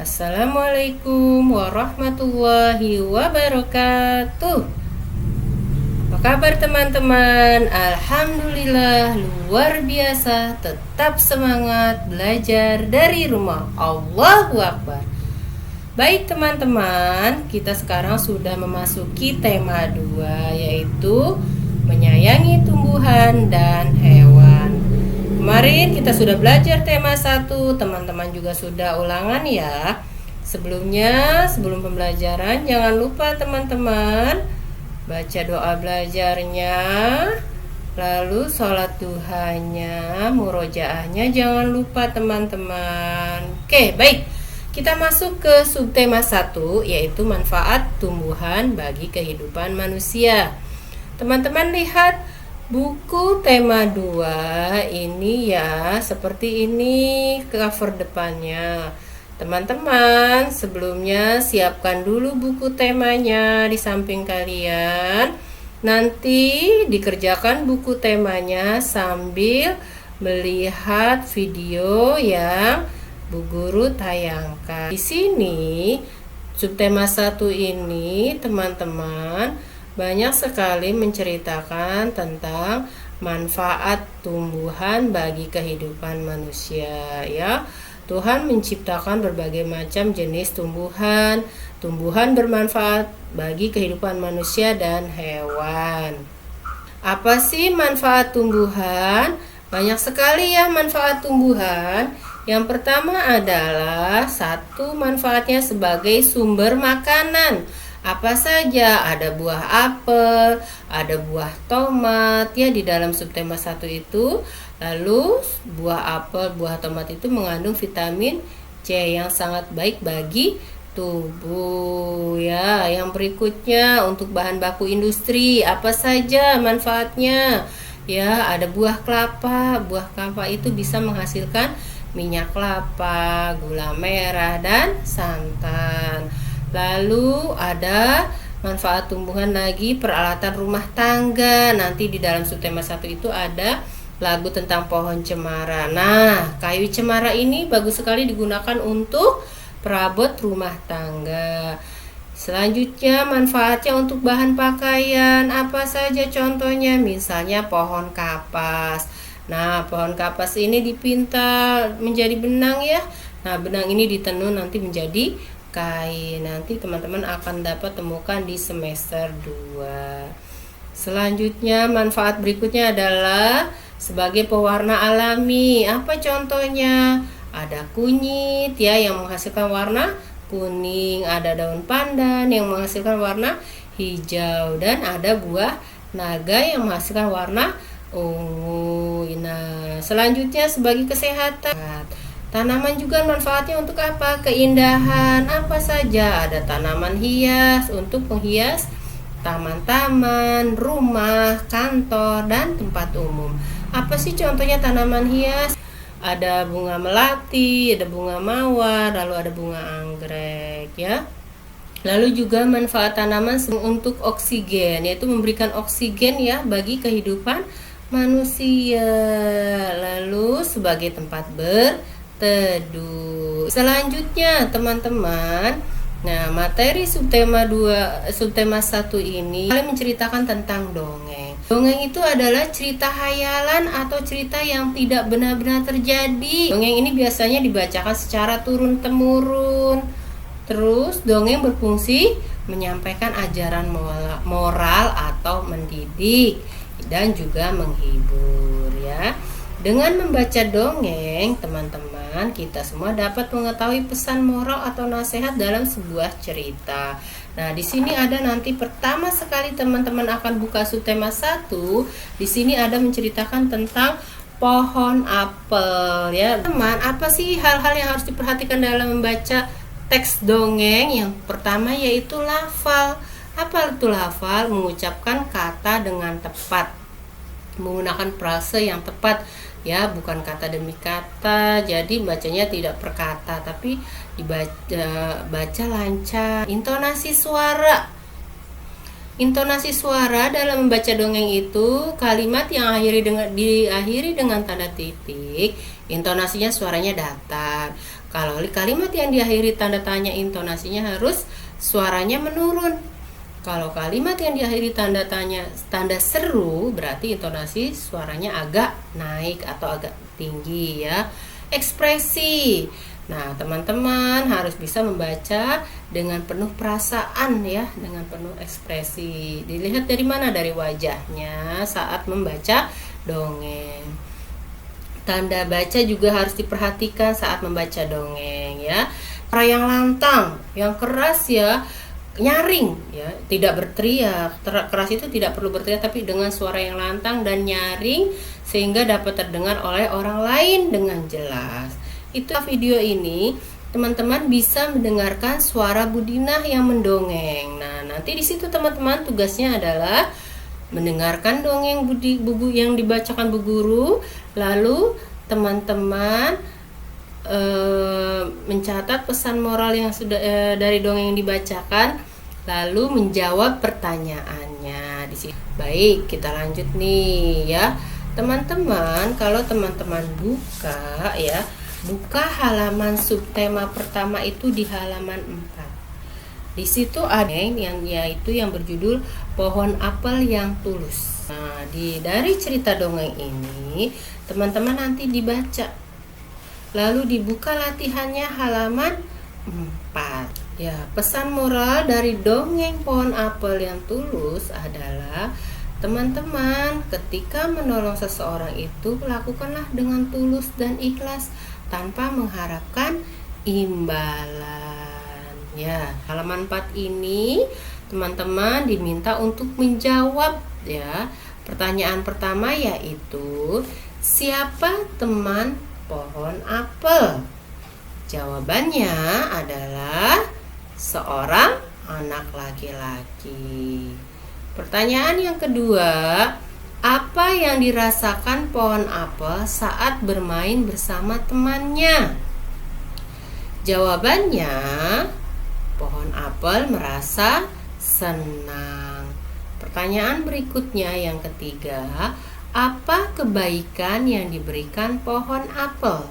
Assalamualaikum warahmatullahi wabarakatuh. Apa kabar teman-teman? Alhamdulillah luar biasa. Tetap semangat belajar dari rumah. Allahu Akbar. Baik teman-teman, kita sekarang sudah memasuki tema 2, yaitu menyayangi tumbuhan dan hewan. Kemarin kita sudah belajar tema 1, teman-teman juga sudah ulangan ya. Sebelum pembelajaran, jangan lupa teman-teman baca doa belajarnya, lalu sholat duhanya, murojaahnya jangan lupa teman-teman. Oke, baik. Kita masuk ke subtema 1, yaitu manfaat tumbuhan bagi kehidupan manusia. Teman-teman lihat buku tema 2 ini ya, seperti ini cover depannya. Teman-teman, sebelumnya siapkan dulu buku temanya di samping kalian. Nanti dikerjakan buku temanya sambil melihat video yang Bu Guru tayangkan. Di sini subtema 1 ini teman-teman banyak sekali menceritakan tentang manfaat tumbuhan bagi kehidupan manusia ya. Tuhan menciptakan berbagai macam jenis tumbuhan. Tumbuhan bermanfaat bagi kehidupan manusia dan hewan. Apa sih manfaat tumbuhan? Banyak sekali ya manfaat tumbuhan. Yang pertama adalah satu, manfaatnya sebagai sumber makanan. Apa saja? Ada buah apel, ada buah tomat ya di dalam subtema 1 itu. Lalu buah apel, buah tomat itu mengandung vitamin C yang sangat baik bagi tubuh ya. Yang berikutnya untuk bahan baku industri, apa saja manfaatnya? Ya, ada buah kelapa. Buah kelapa itu bisa menghasilkan minyak kelapa, gula merah dan santan. Lalu ada manfaat tumbuhan lagi, peralatan rumah tangga. Nanti di dalam subtema 1 itu ada lagu tentang pohon cemara. Nah, kayu cemara ini bagus sekali digunakan untuk perabot rumah tangga. Selanjutnya manfaatnya untuk bahan pakaian. Apa saja contohnya? Misalnya pohon kapas. Nah, pohon kapas ini dipintal menjadi benang ya. Nah, benang ini ditenun nanti menjadi kain. Nanti teman-teman akan dapat temukan di semester 2. Selanjutnya manfaat berikutnya adalah sebagai pewarna alami. Apa contohnya? Ada kunyit ya yang menghasilkan warna kuning, ada daun pandan yang menghasilkan warna hijau, dan ada buah naga yang menghasilkan warna ungu. Nah, selanjutnya sebagai kesehatan. Tanaman juga manfaatnya untuk apa? Keindahan. Apa saja? Ada tanaman hias untuk menghias taman-taman, rumah, kantor, dan tempat umum. Apa sih contohnya tanaman hias? Ada bunga melati, ada bunga mawar, lalu ada bunga anggrek ya. Lalu juga manfaat tanaman untuk oksigen, yaitu memberikan oksigen ya bagi kehidupan manusia. Lalu sebagai tempat berteduh. Selanjutnya teman-teman, nah materi subtema 1 ini kalian menceritakan tentang dongeng. Dongeng itu adalah cerita hayalan atau cerita yang tidak benar-benar terjadi. Dongeng ini biasanya dibacakan secara turun-temurun. Terus dongeng berfungsi menyampaikan ajaran moral atau mendidik dan juga menghibur ya. Dengan membaca dongeng, teman-teman, kita semua dapat mengetahui pesan moral atau nasihat dalam sebuah cerita. Nah, di sini ada nanti pertama sekali teman-teman akan buka subtema 1. Di sini ada menceritakan tentang pohon apel ya. Teman, apa sih hal-hal yang harus diperhatikan dalam membaca teks dongeng? Yang pertama yaitu lafal. Apa itu lafal? Mengucapkan kata dengan tepat, menggunakan frase yang tepat ya, bukan kata demi kata. Jadi bacanya tidak per kata, tapi baca lancar. Intonasi suara. Intonasi suara dalam membaca dongeng itu kalimat yang diakhiri dengan tanda titik, intonasinya suaranya datar. Kalau kalimat yang diakhiri tanda tanya, intonasinya harus suaranya menurun. Kalau kalimat yang diakhiri tanda tanya, tanda seru, berarti intonasi suaranya agak naik atau agak tinggi ya. Ekspresi. Nah, teman-teman harus bisa membaca dengan penuh perasaan ya, dengan penuh ekspresi. Dilihat dari mana? Dari wajahnya saat membaca dongeng. Tanda baca juga harus diperhatikan saat membaca dongeng ya. Suara yang lantang, yang keras ya, nyaring ya, tidak berteriak. Keras itu tidak perlu berteriak, tapi dengan suara yang lantang dan nyaring sehingga dapat terdengar oleh orang lain dengan jelas. Itu video ini teman-teman bisa mendengarkan suara Budinah yang mendongeng. Nah, nanti di situ teman-teman tugasnya adalah mendengarkan dongeng buku yang dibacakan Bu Guru, lalu teman-teman mencatat pesan moral yang sudah dari dongeng yang dibacakan, lalu menjawab pertanyaannya di sini. Baik, kita lanjut nih ya. Teman-teman, kalau teman-teman buka halaman subtema pertama itu di halaman 4. Di situ ada yang berjudul Pohon Apel yang Tulus. Nah, dari cerita dongeng ini, teman-teman nanti dibaca. Lalu dibuka latihannya halaman 4. Ya, pesan moral dari dongeng Pohon Apel yang Tulus adalah teman-teman, ketika menolong seseorang itu lakukanlah dengan tulus dan ikhlas tanpa mengharapkan imbalan. Ya, halaman 4 ini teman-teman diminta untuk menjawab ya. Pertanyaan pertama yaitu, siapa teman pohon apel? Jawabannya adalah seorang anak laki-laki. Pertanyaan yang kedua, apa yang dirasakan pohon apel saat bermain bersama temannya? Jawabannya, pohon apel merasa senang. Pertanyaan berikutnya yang ketiga, apa kebaikan yang diberikan pohon apel?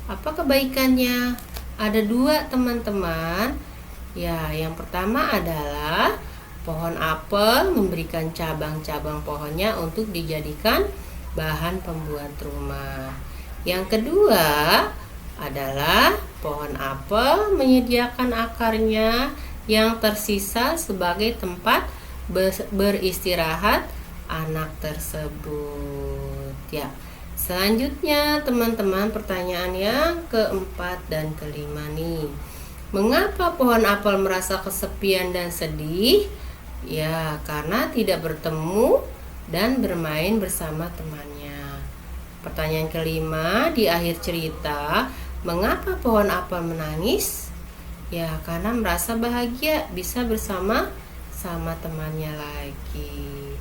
Apa kebaikannya? Ada 2 teman-teman. Ya, yang pertama adalah pohon apel memberikan cabang-cabang pohonnya untuk dijadikan bahan pembuat rumah. Yang kedua adalah pohon apel menyediakan akarnya yang tersisa sebagai tempat beristirahat anak tersebut. Ya. Selanjutnya teman-teman, pertanyaan yang keempat dan kelima nih. Mengapa pohon apel merasa kesepian dan sedih? Ya, karena tidak bertemu dan bermain bersama temannya. Pertanyaan kelima, di akhir cerita, mengapa pohon apel menangis? Ya, karena merasa bahagia bisa bersama temannya lagi.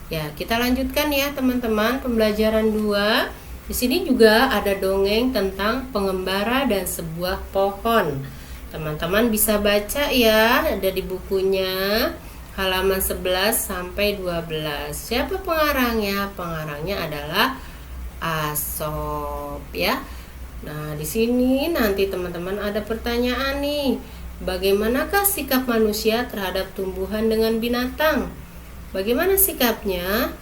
Ya, kita lanjutkan ya teman-teman, pembelajaran 2. Di sini juga ada dongeng tentang pengembara dan sebuah pohon. Teman-teman bisa baca ya, ada di bukunya halaman 11 sampai 12. Siapa pengarangnya? Pengarangnya adalah Aesop ya. Nah, di sini nanti teman-teman ada pertanyaan nih. Bagaimanakah sikap manusia terhadap tumbuhan dengan binatang? Bagaimana sikapnya?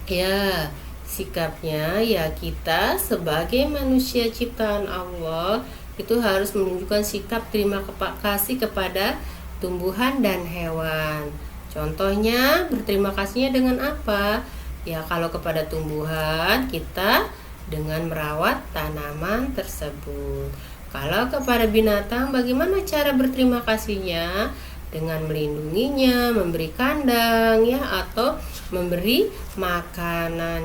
Ya, sikapnya ya kita sebagai manusia ciptaan Allah itu harus menunjukkan sikap terima kasih kepada tumbuhan dan hewan. Contohnya berterima kasihnya dengan apa? Ya, kalau kepada tumbuhan kita dengan merawat tanaman tersebut. Kalau kepada binatang bagaimana cara berterima kasihnya? Dengan melindunginya, memberi kandang ya, atau memberi makanan,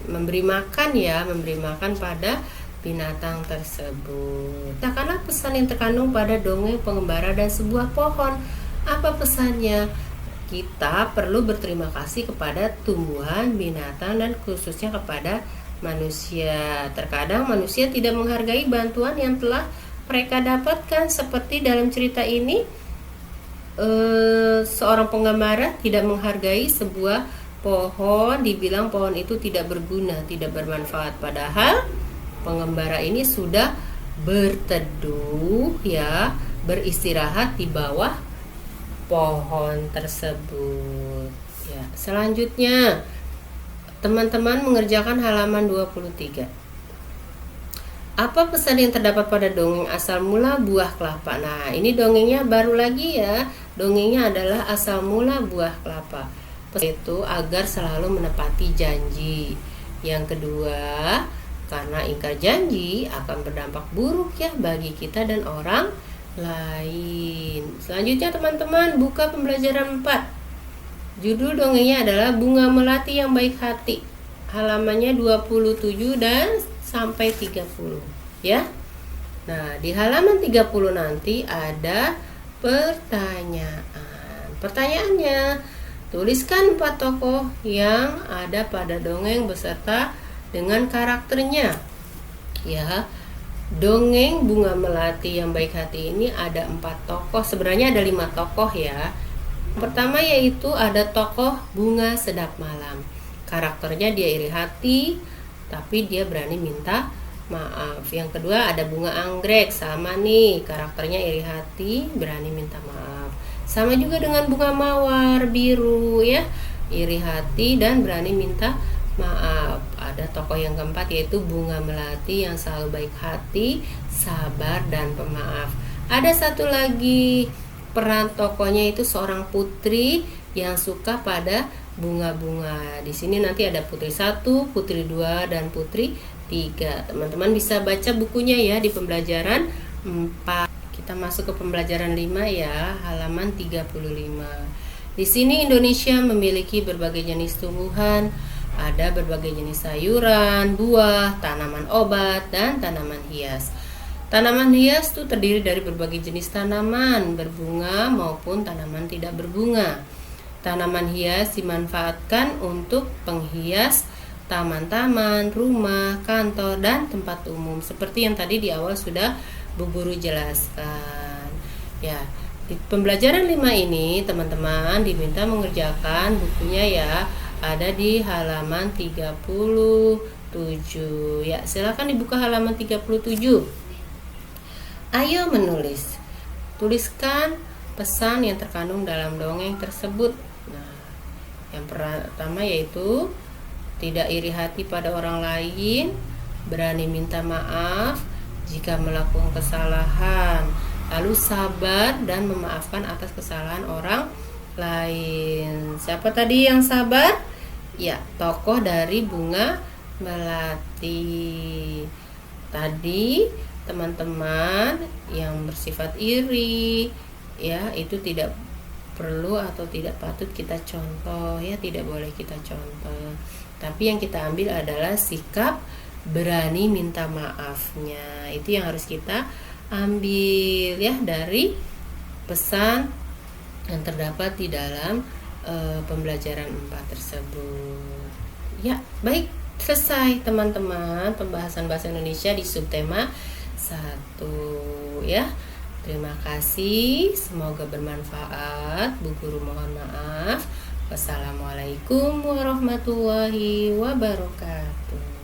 memberi makan pada binatang tersebut. Nah, karena pesan yang terkandung pada dongeng pengembara dan sebuah pohon. Apa pesannya? Kita perlu berterima kasih kepada tumbuhan, binatang, dan khususnya kepada manusia. Terkadang manusia tidak menghargai bantuan yang telah mereka dapatkan, seperti dalam cerita ini. Seorang pengembara tidak menghargai sebuah pohon, dibilang pohon itu tidak berguna, tidak bermanfaat, padahal pengembara ini sudah berteduh ya, beristirahat di bawah pohon tersebut. Ya, selanjutnya teman-teman mengerjakan halaman 23. Apa pesan yang terdapat pada dongeng asal mula buah kelapa? Nah, ini dongengnya baru lagi ya. Dongengnya adalah asal mula buah kelapa. Pesan itu agar selalu menepati janji. Yang kedua, karena ingkar janji akan berdampak buruk ya bagi kita dan orang lain. Selanjutnya teman-teman buka pembelajaran 4. Judul dongengnya adalah Bunga Melati yang Baik Hati. Halamannya 27 dan sampai 30 ya. Nah, di halaman 30 nanti ada pertanyaan. Pertanyaannya, tuliskan 4 tokoh yang ada pada dongeng beserta dengan karakternya. Ya. Dongeng Bunga Melati yang Baik Hati ini ada 4 tokoh. Sebenarnya ada 5 tokoh ya. Pertama yaitu ada tokoh Bunga Sedap Malam. Karakternya dia iri hati, tapi dia berani minta maaf. Yang kedua ada Bunga Anggrek, sama nih, karakternya iri hati, berani minta maaf. Sama juga dengan Bunga Mawar biru ya, iri hati dan berani minta maaf. Ada tokoh yang keempat yaitu Bunga Melati yang selalu baik hati, sabar dan pemaaf. Ada satu lagi peran tokohnya itu seorang putri yang suka pada bunga-bunga. Di sini nanti ada putri 1, putri 2 dan putri 3. Teman-teman bisa baca bukunya ya di pembelajaran 4. Kita masuk ke pembelajaran 5 ya, halaman 35. Di sini Indonesia memiliki berbagai jenis tumbuhan, ada berbagai jenis sayuran, buah, tanaman obat dan tanaman hias. Tanaman hias itu terdiri dari berbagai jenis tanaman berbunga maupun tanaman tidak berbunga. Tanaman hias dimanfaatkan untuk penghias taman-taman, rumah, kantor, dan tempat umum. Seperti yang tadi di awal sudah Bu Guru jelaskan. Ya, di pembelajaran 5 ini teman-teman diminta mengerjakan bukunya ya. Ada di halaman 37. Ya, silakan dibuka halaman 37. Ayo menulis. Tuliskan pesan yang terkandung dalam dongeng tersebut. Nah, yang pertama yaitu tidak iri hati pada orang lain, berani minta maaf jika melakukan kesalahan, lalu sabar dan memaafkan atas kesalahan orang lain. Siapa tadi yang sabar? Ya, tokoh dari Bunga Melati. Tadi teman-teman yang bersifat iri ya, itu tidak perlu atau tidak patut kita contoh ya, tidak boleh kita contoh. Tapi yang kita ambil adalah sikap berani minta maafnya. Itu yang harus kita ambil ya dari pesan yang terdapat di dalam pembelajaran 4 tersebut. Ya, baik, selesai teman-teman pembahasan bahasa Indonesia di subtema 1 ya. Terima kasih, semoga bermanfaat. Bu Guru mohon maaf. Wassalamualaikum warahmatullahi wabarakatuh.